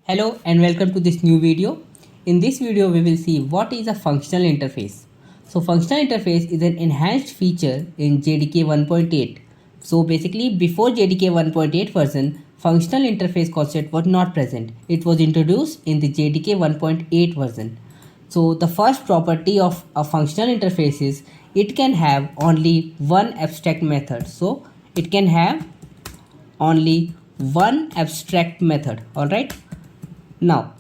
Hello and welcome to this new video. In this video we will see what is a functional interface. So functional interface is an enhanced feature in JDK 1.8. So basically before JDK 1.8 version, functional interface concept was not present. It was introduced in the JDK 1.8 version. So the first property of a functional interface is it can have only one abstract method. So it can have only one abstract method. Alright. Now,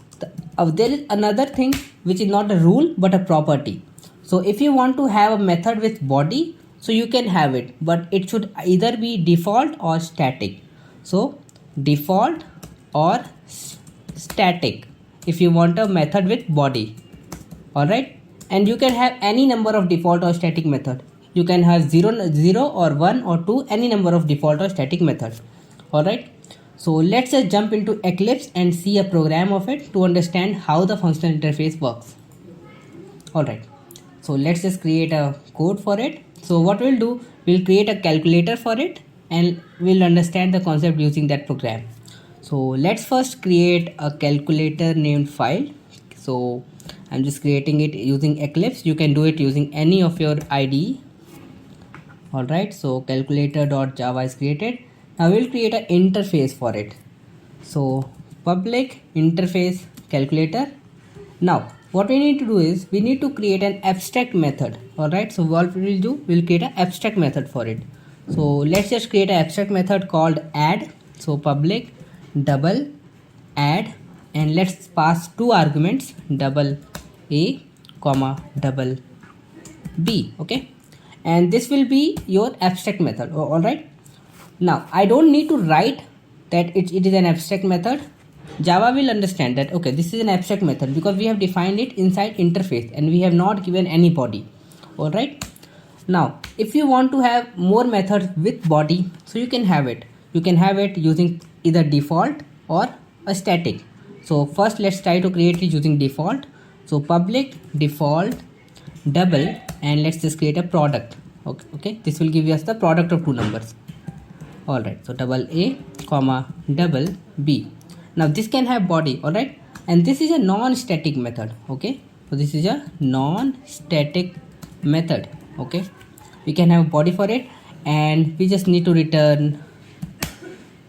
there is another thing which is not a rule but a property. So if you want to have a method with body, so you can have it, but it should either be default or static. So default or static if you want a method with body. Alright, and you can have any number of default or static method. You can have 0 or 1 or 2, any number of default or static methods. Alright. So let's just jump into Eclipse and see a program of it to understand how the functional interface works. Alright, so let's just create a code for it. So what we'll do, we'll create a calculator for it and we'll understand the concept using that program. So let's first create a calculator named file. So I'm just creating it using Eclipse. You can do it using any of your IDE. Alright, so calculator.java is created. Now we'll create an interface for it. So public interface calculator. Now what we need to do is we need to create an abstract method. Alright, so what we will do, we'll create an abstract method for it. So let's just create an abstract method called add. So public double add, and let's pass two arguments, double a comma double b. Okay, and this will be your abstract method. Alright, now I don't need to write that it is an abstract method. Java will understand that okay, this is an abstract method because we have defined it inside interface and we have not given any body. Alright, now if you want to have more methods with body, so you can have it. You can have it using either default or a static. So first let's try to create it using default. So public default double, and let's just create a product. Okay, this will give us the product of two numbers. Alright, so double a comma double b. Now this can have body. Alright, and this is a non-static method. Okay, so this is a non-static method. Okay, we can have body for it and we just need to return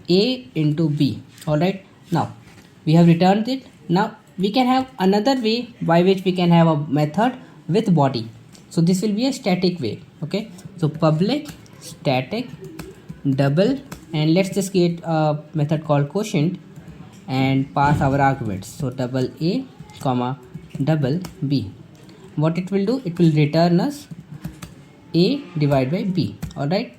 a into b. Alright, now we have returned it. Now we can have another way by which we can have a method with body. So this will be a static way. Okay, so public static double, and let's just create a method called quotient and pass our arguments. So double a comma double b. What it will do, it will return us a divided by b. Alright,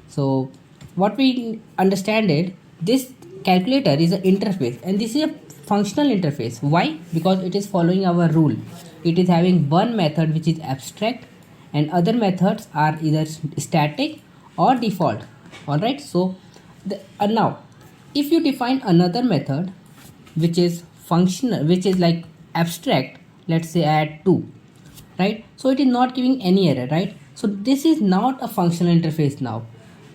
so what we understand is this calculator is an interface and this is a functional interface. Why? Because it is following our rule. It is having one method which is abstract and other methods are either static or default. Alright, so now if you define another method which is functional, which is like abstract, let's say add 2, right? So it is not giving any error, right? So this is not a functional interface now.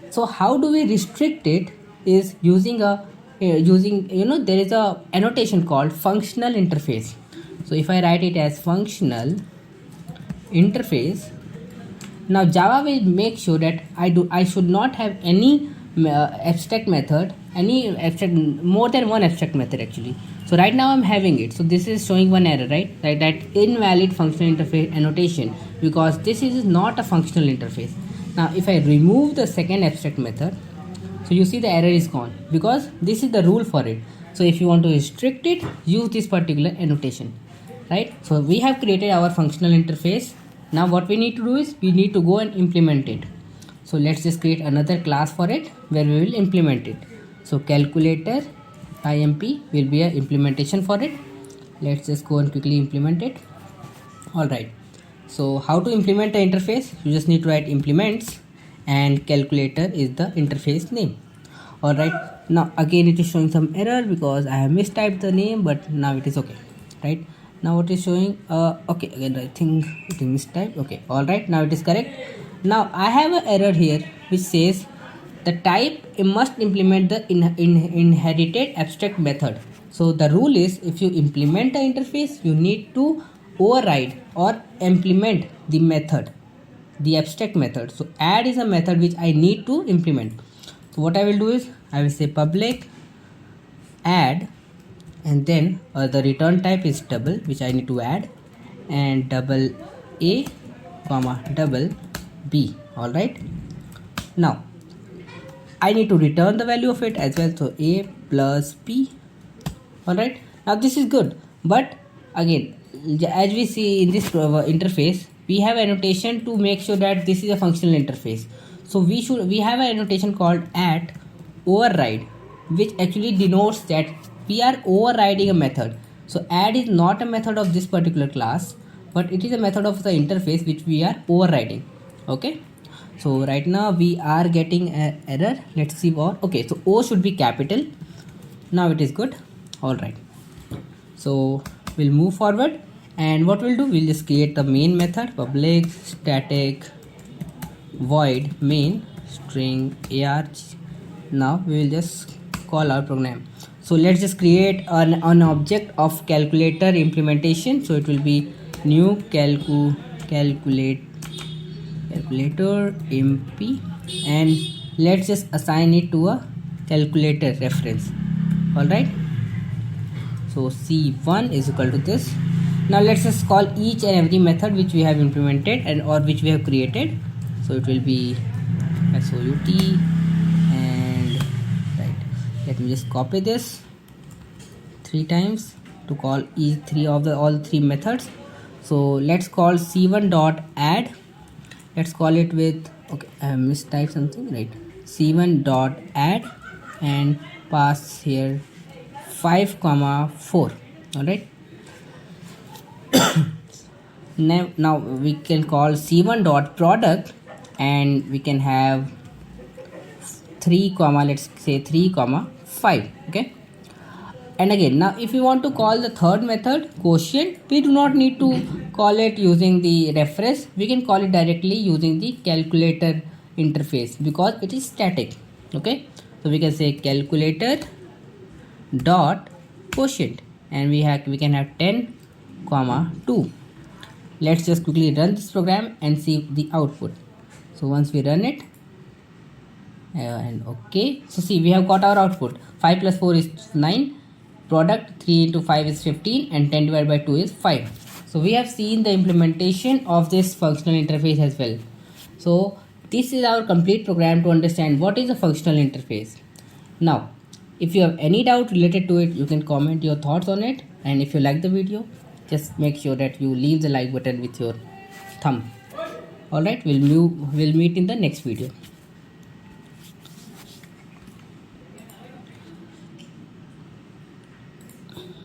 So how do we restrict it is using there is a annotation called functional interface. So if I write it as functional interface, now Java will make sure that I should not have any abstract method, more than one abstract method actually. So right now I'm having it. So this is showing one error, right? That invalid functional interface annotation, because this is not a functional interface. Now if I remove the second abstract method, so you see the error is gone because this is the rule for it. So if you want to restrict it, use this particular annotation, right? So we have created our functional interface. Now what we need to do is we need to go and implement it. So let's just create another class for it where we will implement it. So calculator imp will be an implementation for it. Let's just go and quickly implement it. Alright, so how to implement the interface? You just need to write implements and calculator is the interface name. Alright, now again it is showing some error because I have mistyped the name, but now it is okay, right? Now what is showing okay, again I think it is mistyped. Okay, alright, now it is correct. Now I have an error here which says the type must implement the inherited abstract method. So the rule is, if you implement the interface, you need to override or implement the method, the abstract method. So add is a method which I need to implement. So what I will do is, I will say public add, and then the return type is double, which I need to add, and double a comma double b. All right, now I need to return the value of it as well, so a plus b. All right, now this is good, but again, as we see in this interface, we have annotation to make sure that this is a functional interface. So we have an annotation called at override, which actually denotes that we are overriding a method. So add is not a method of this particular class, but it is a method of the interface which we are overriding. Okay, so right now we are getting an error. Let's see what. Okay, so O should be capital. Now it is good. All right, so we'll move forward, and what we'll do, we'll just create the main method, public static void main string arg. Now we will just call our program. So let's just create an object of calculator implementation. So it will be new calculator mp, and let's just assign it to a calculator reference. All right, so c1 is equal to this. Now let's just call each and every method which we have implemented and or which we have created. So it will be SOUT, and right, let me just copy this 3 times to call each all three methods. So let's call c1 dot add. Let's call it with, okay, I have mistyped something, right? c1 dot add, and pass here 5 comma 4. All right, now we can call c1 dot product, and we can have 3 comma, let's say 3 comma 5. Okay, and again, now if you want to call the third method quotient, we do not need to call it using the reference. We can call it directly using the calculator interface because it is static. Okay, so we can say calculator dot quotient, and we can have 10 comma 2. Let's just quickly run this program and see the output. So once we run it, and okay, so see, we have got our output. 5 plus 4 is 9, product 3 into 5 is 15, and 10 divided by 2 is 5. So we have seen the implementation of this functional interface as well. So this is our complete program to understand what is a functional interface. Now if you have any doubt related to it, you can comment your thoughts on it, and if you like the video, just make sure that you leave the like button with your thumb. All right, we'll meet in the next video.